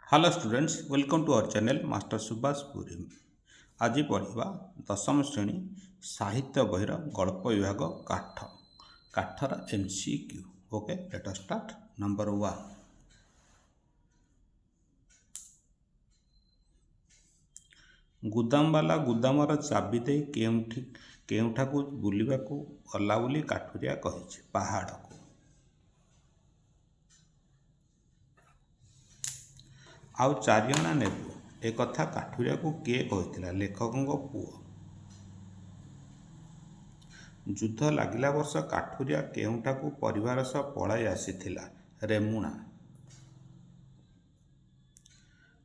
Hello students, welcome to our channel master Subhash Puri. आज पढ़ा दशम श्रेणी साहित्य बहिर गल्प विभाग काठर MCQ। Okay, let us start. Number 1, गुदामवाला गुदामर चाबी दे केउठाकू बुलिबाकू गला बोली काठुरिया कहिछि। पहाड़ को। आउ चारिअणा नेबू। ए कथा काठुरिया को किए कहिथिला? लेखकଙ୍କ पुओ। युद्ध लागिला वर्ष काठुरिया केउठाकू परिवार सह पळाई आसीथिला? रेमुणा।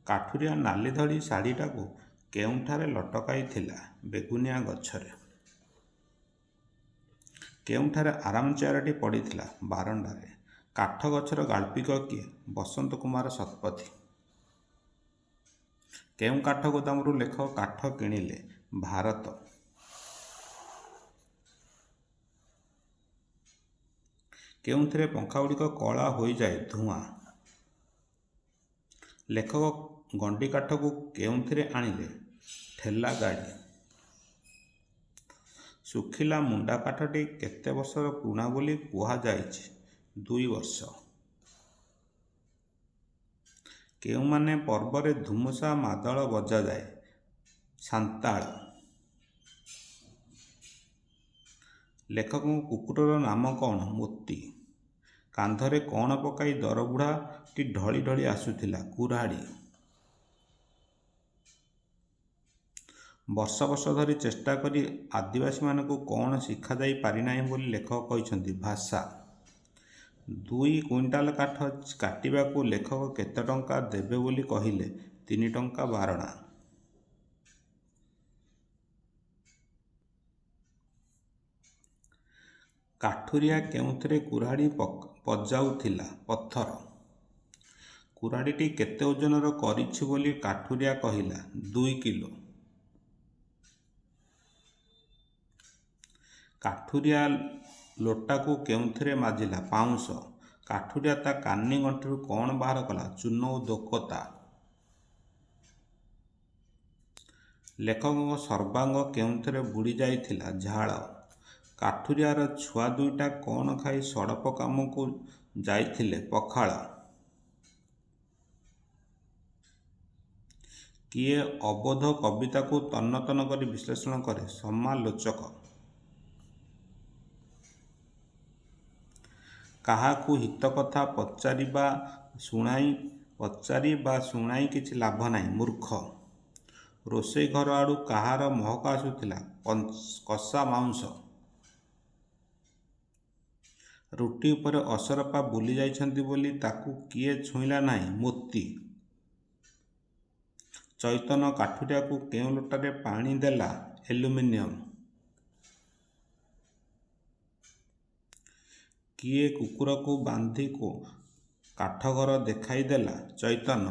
काठुरिया नाली धड़ी शाढ़ीटाकू केउठारे लटकाइथिला? बेगुनिया गछरे। केउठारे आराम चेयरटी पड़िथिला? बारंडारे। काठ गछर गाल्पिक किए? बसंत कुमार शतपथी। केउ काठ गोदामरू लेखक काठ किणिले? भारत। केउथिरे पंखागुड़िक कला हो जाए? धुआं। लेखक गंडी काठ को केउथिरे आनिले? ठेला गाड़ी। सुखिला मुंडा काठटी केते वर्षर पुराणा बोली कुहा जाइछि? 2 वर्ष। केउमाने पर्वरे धुमुसा मादल बजा जाए? सांताल। लेखक कुकुरर नाम कौन? मोती। कांधरे कौन पकाई दरबुढ़ा टी ढली ढली आसुथिला? कुराड़ी। वर्ष वर्ष धरी चेष्टा करी आदिवासी मानकू कौन शिखा जाई पारि नाही बोली लेखक कहिसंती? भाषा। 2 क्विंटाल काठ काटिबाकू लेखक केते टंका देबे बोली कहिले? 3 टंका 12 आना। काठुरिया केउथिरे कुराड़ी पजाउथिला? पत्थर। कुराड़ीटी केते ओजनर करिछि बोली काठुरिया कहिला? 2 किलो। काठुरिया लोटाकू केउथिरे माजिला? पाउंस। काठुरिया ता कानी गंठिरू कौन बाहर कला? चून ओ दोकता। लेखक सर्वांग केउथिरे बुड़ी जाइथिला? झाल। काठुरियार छुआ दुईटा कौन खाई सड़प काम को जाइथिले? पखाल। किए अबोध कविता को तन्न तन्न करी विश्लेषण करे? समालोचक। काहाकू हित कथा पचारि बा शुणाई किछि लाभ नाही? मूर्ख। रोषेई घर आड़ू काहार महक आसुथिला? कषा माउंस। रुटी उपरे असरपा बुली जाइछंती बोली ताकू किए छुईला नाही? मोती। चैतन काठुरिया को केउ लोटारे पानी देला? एल्युमिनियम। किए कुकुर को बांधी को काठ घर देखाई देला? चैतन।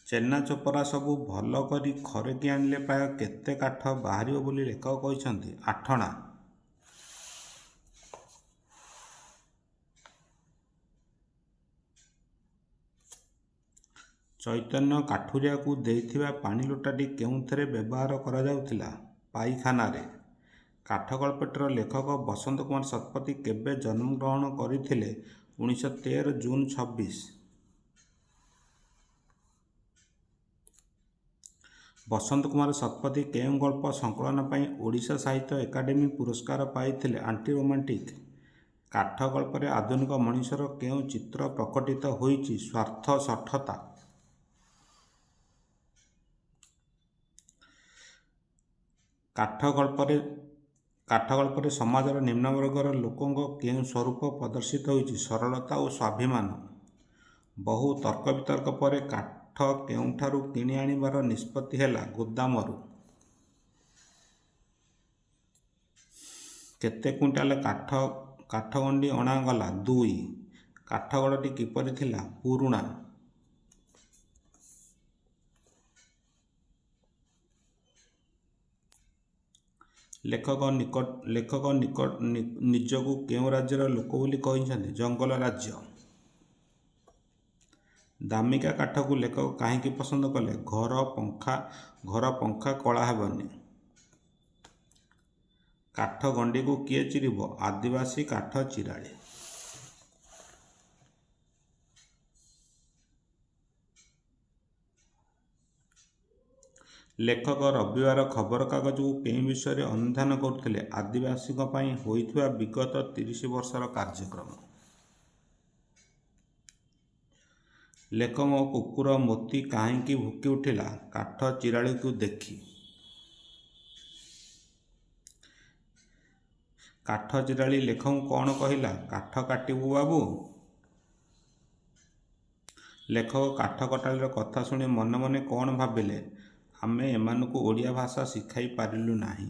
चेना चोपरा सबू भल करी खरेकी आनिले प्राय केते काठ बाहरियो बोली लेखक कहिसंती? 8 आना। चैतन्य काठुरिया को देइथिबा पानी लोटाटी केउथिरे व्यवहार करा जाउथिला? पाइखानारे। काठ गल्पटर लेखक बसंत कुमार शतपथी केबे जन्मग्रहण करिथिले? 1913 जून 26। बसंत कुमार शतपथी केउ गल्प संकलन पई ओडिशा साहित्य एकाडेमी पुरस्कार पाइथिले? Aunty romantic. काठ गल्परे आधुनिक मनीषर केउ चित्र प्रकटित होइछि? स्वार्थ सठता। काठ गल्परे समाजर निम्न वर्गर लोकंक केउ स्वरूप प्रदर्शित होइछि? सरलता और स्वाभिमान। बहु तर्क वितर्क पर काठ केउठारू किणी आनिबार निष्पत्ति हेला? गोदामरू। केते क्विंटाल काठ गंडी अणागला? 2। काठ गड़टी किपरि थिला? पुरुणा। लेखक निजकू केउ राज्यर लोक बोली कहिसंती? जंगल राज्य। ଦାମିକା କାଠକୁ ଲେଖକ କାହିଁକି ପସନ୍ଦ କଲେ? ଘର ପଙ୍ଖା କଳା ହେବନି। କାଠ ଗଣ୍ଡିକୁ କିଏ ଚିରିବ? ଆଦିବାସୀ କାଠ ଚିରାଳି। ଲେଖକ ରବିବାର ଖବରକାଗଜକୁ କେଉଁ ବିଷୟରେ ଅନୁଧ୍ୟାନ କରୁଥିଲେ? ଆଦିବାସୀଙ୍କ ପାଇଁ ହୋଇଥିବା ବିଗତ 30 ବର୍ଷର କାର୍ଯ୍ୟକ୍ରମ। ଲେଖକଙ୍କ କୁକୁର ମୋତି କାହିଁକି ଭୁକି ଉଠିଲା? କାଠ ଚିରାଳିକୁ ଦେଖି। କାଠ ଚିରାଳି ଲେଖକଙ୍କୁ କ'ଣ କହିଲା? କାଠ କାଟିବୁ ବାବୁ। ଲେଖକ କାଠ କଟାଳିର କଥା ଶୁଣି ମନେ ମନେ କ'ଣ ଭାବିଲେ? ଆମେ ଏମାନଙ୍କୁ ଓଡ଼ିଆ ଭାଷା ଶିଖାଇ ପାରିଲୁ ନାହିଁ।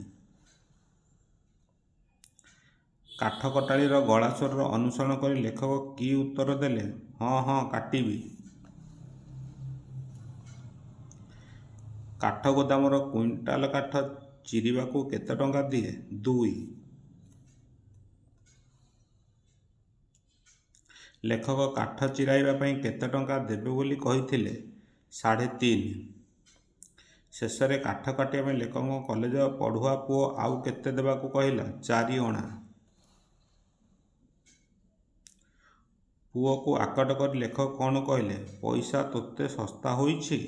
କାଠ କଟାଳିର ଗଳା ସ୍ୱରର ଅନୁସରଣ କରି ଲେଖକ କି ଉତ୍ତର ଦେଲେ? ହଁ କାଟିବି। କାଠ ଗୋଦାମର କୁଇଣ୍ଟାଲ କାଠ ଚିରିବାକୁ କେତେ ଟଙ୍କା ଦିଏ? 2। ଲେଖକ କାଠ ଚିରାଇବା ପାଇଁ କେତେ ଟଙ୍କା ଦେବେ ବୋଲି କହିଥିଲେ? 3.5। ଶେଷରେ କାଠ କାଟିବା ପାଇଁ ଲେଖକଙ୍କ କଲେଜ ପଢ଼ୁଆ ପୁଅ ଆଉ କେତେ ଦେବାକୁ କହିଲା? 4 ଅଣା। ପୁଅକୁ ଆକଟ କରି ଲେଖକ କ'ଣ କହିଲେ? ପଇସା ତୋତେ ଶସ୍ତା ହୋଇଛି?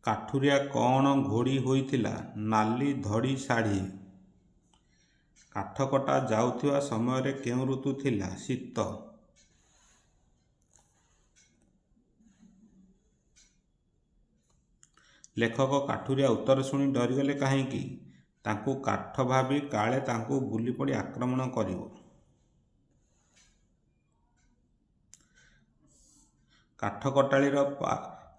କାଠୁରିଆ କ'ଣ ଘୋଡ଼ି ହୋଇଥିଲା? ନାଲି ଧଡ଼ି ଶାଢ଼ୀ। କାଠ କଟା ଯାଉଥିବା ସମୟରେ କେଉଁ ଋତୁ ଥିଲା? ଶୀତ। ଲେଖକ କାଠୁରିଆ ଉତ୍ତର ଶୁଣି ଡରିଗଲେ କାହିଁକି? ତାଙ୍କୁ କାଠ ଭାବି କାଳେ ତାଙ୍କୁ ବୁଲି ପଡ଼ି ଆକ୍ରମଣ କରିବ। କାଠ କଟାଳିର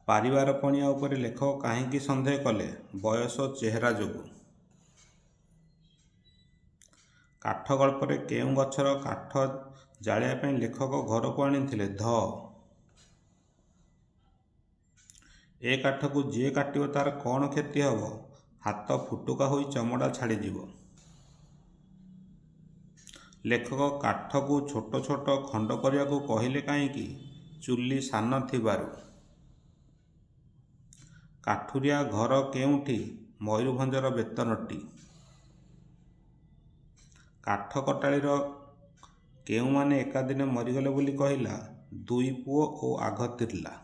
ପାରିବାର ପଣିଆ ଉପରେ ଲେଖକ କାହିଁକି ସନ୍ଦେହ କଲେ? ବୟସ ଓ ଚେହେରା ଯୋଗୁଁ। କାଠ ଗଳ୍ପରେ କେଉଁ ଗଛର କାଠ ଜାଳିବା ପାଇଁ ଲେଖକ ଘରକୁ ଆଣିଥିଲେ? ଧ। ଏ କାଠକୁ ଯିଏ କାଟିବ ତାର କ'ଣ କ୍ଷତି ହେବ? ହାତ ଫୁଟୁକା ହୋଇ ଚମଡ଼ା ଛାଡ଼ିଯିବ। ଲେଖକ କାଠକୁ ଛୋଟ ଛୋଟ ଖଣ୍ଡ କରିବାକୁ କହିଲେ କାହିଁକି? ଚୁଲି ସାନ ଥିବାରୁ। କାଠୁରିଆ ଘର କେଉଁଠି? ମୟୂରଭଞ୍ଜର ବେତନଟି। କାଠ କଟାଳିର କେଉଁମାନେ ଏକାଦିନେ ମରିଗଲେ ବୋଲି କହିଲା? 2 ପୁଅ ଓ ଆଘତିର୍ଲା।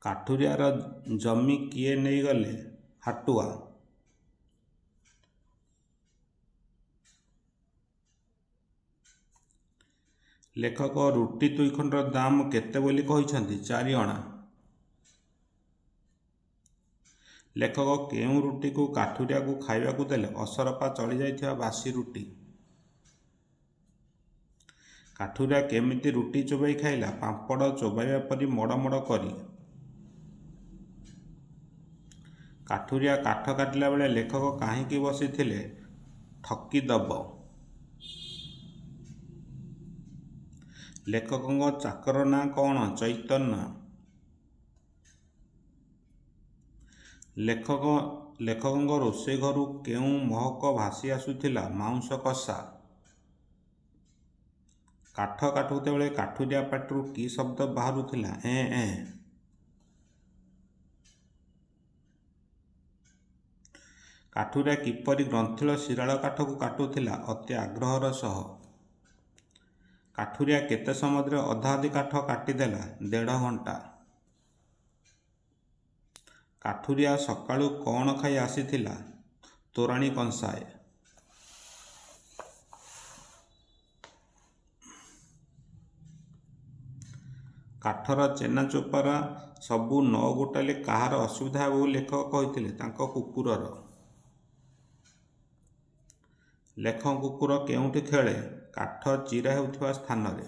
କାଠୁରିଆର ଜମି କିଏ ନେଇଗଲେ? ହାଟୁଆ। ଲେଖକ ରୁଟି 2 ଖଣ୍ଡର ଦାମ କେତେ ବୋଲି କହିଛନ୍ତି? 4 ଅଣା। ଲେଖକ କେଉଁ ରୁଟିକୁ କାଠୁରିଆକୁ ଖାଇବାକୁ ଦେଲେ? ଅସରପା ଚଳିଯାଇଥିବା ବାସି ରୁଟି। କାଠୁରିଆ କେମିତି ରୁଟି ଚୋବାଇ ଖାଇଲା? ପାମ୍ପଡ଼ ଚୋବାଇବା ପରି ମଡ଼ ମଡ଼ କରି। କାଠୁରିଆ କାଠ କାଟିଲା ବେଳେ ଲେଖକ କାହିଁକି ବସିଥିଲେ? ଠକିଦବ। ଲେଖକଙ୍କ ଚାକର ନାଁ କ'ଣ? ଚୈତନ୍ୟ। ଲେଖକଙ୍କ ରୋଷେଇ ଘରୁ କେଉଁ ମହକ ଭାସି ଆସୁଥିଲା? ମାଉଁସ କଷା। କାଠ କାଟୁଥିବା ବେଳେ କାଠୁରିଆ ପାଟିରୁ କି ଶବ୍ଦ ବାହାରୁଥିଲା? ଏଁ। କାଠୁରିଆ କିପରି ଗ୍ରନ୍ଥିଳ ଶିରାଳ କାଠକୁ କାଟୁଥିଲା? ଅତି ଆଗ୍ରହର ସହ। କାଠୁରିଆ କେତେ ସମୟରେ ଅଧା କାଠ କାଟିଦେଲା? 1.5 ଘଣ୍ଟା। କାଠୁରିଆ ସକାଳୁ କ'ଣ ଖାଇ ଆସିଥିଲା? ତୋରାଣି କଂସାଏ। କାଠର ଚେନା ଚୋପାରା ସବୁ ନ ଗୋଟାଇଲେ କାହାର ଅସୁବିଧା ହେବ ବୋଲି ଲେଖକ କହିଥିଲେ? ତାଙ୍କ କୁକୁରର। ଲେଖକଙ୍କ କୁକୁର କେଉଁଠି ଖେଳେ? କାଠ ଚିରା ହେଉଥିବା ସ୍ଥାନରେ।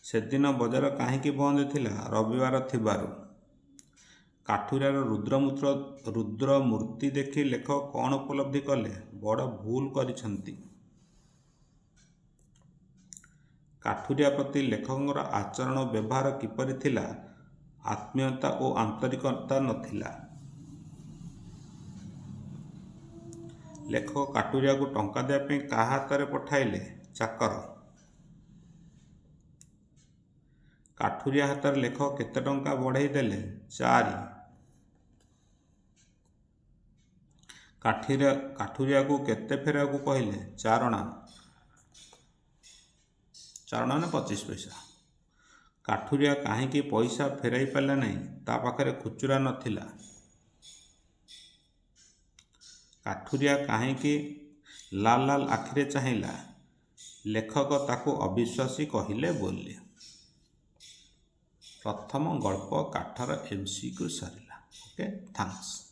ସେଦିନ ବଜାର କାହିଁକି ବନ୍ଦ ଥିଲା? ରବିବାର ଥିବାରୁ। କାଠୁରିଆର ରୁଦ୍ର ମୂର୍ତ୍ତି ଦେଖି ଲେଖକ କ'ଣ ଉପଲବ୍ଧି କଲେ? ବଡ଼ ଭୁଲ କରିଛନ୍ତି। କାଠୁରିଆ ପ୍ରତି ଲେଖକଙ୍କର ଆଚରଣ ଓ ବ୍ୟବହାର କିପରି ଥିଲା? ଆତ୍ମୀୟତା ଓ ଆନ୍ତରିକତା ନଥିଲା। ଲେଖକ କାଠୁରିଆକୁ ଟଙ୍କା ଦେବା ପାଇଁ କାହା ହାତରେ ପଠାଇଲେ? ଚାକର। କାଠୁରିଆ ହାତରେ ଲେଖକ କେତେ ଟଙ୍କା ବଢ଼େଇ ଦେଲେ? 4। କାଠୁରିଆକୁ କେତେ ଫେରାଇବାକୁ କହିଲେ? 4 ଅଣା। 4 ଅଣା ମାନେ 25 ପଇସା। କାଠୁରିଆ କାହିଁକି ପଇସା ଫେରାଇ ପାରିଲା ନାହିଁ? ତା ପାଖରେ ଖୁଚୁରା ନଥିଲା। କାଠୁରିଆ କାହିଁକି ଲାଲ ଲାଲ ଆଖିରେ ଚାହିଁଲା? ଲେଖକ ତାକୁ ଅବିଶ୍ୱାସୀ କହିଲେ ବୋଲି। ପ୍ରଥମ ଗଳ୍ପ କାଠର MCQ ସରିଲା। Okay, thanks.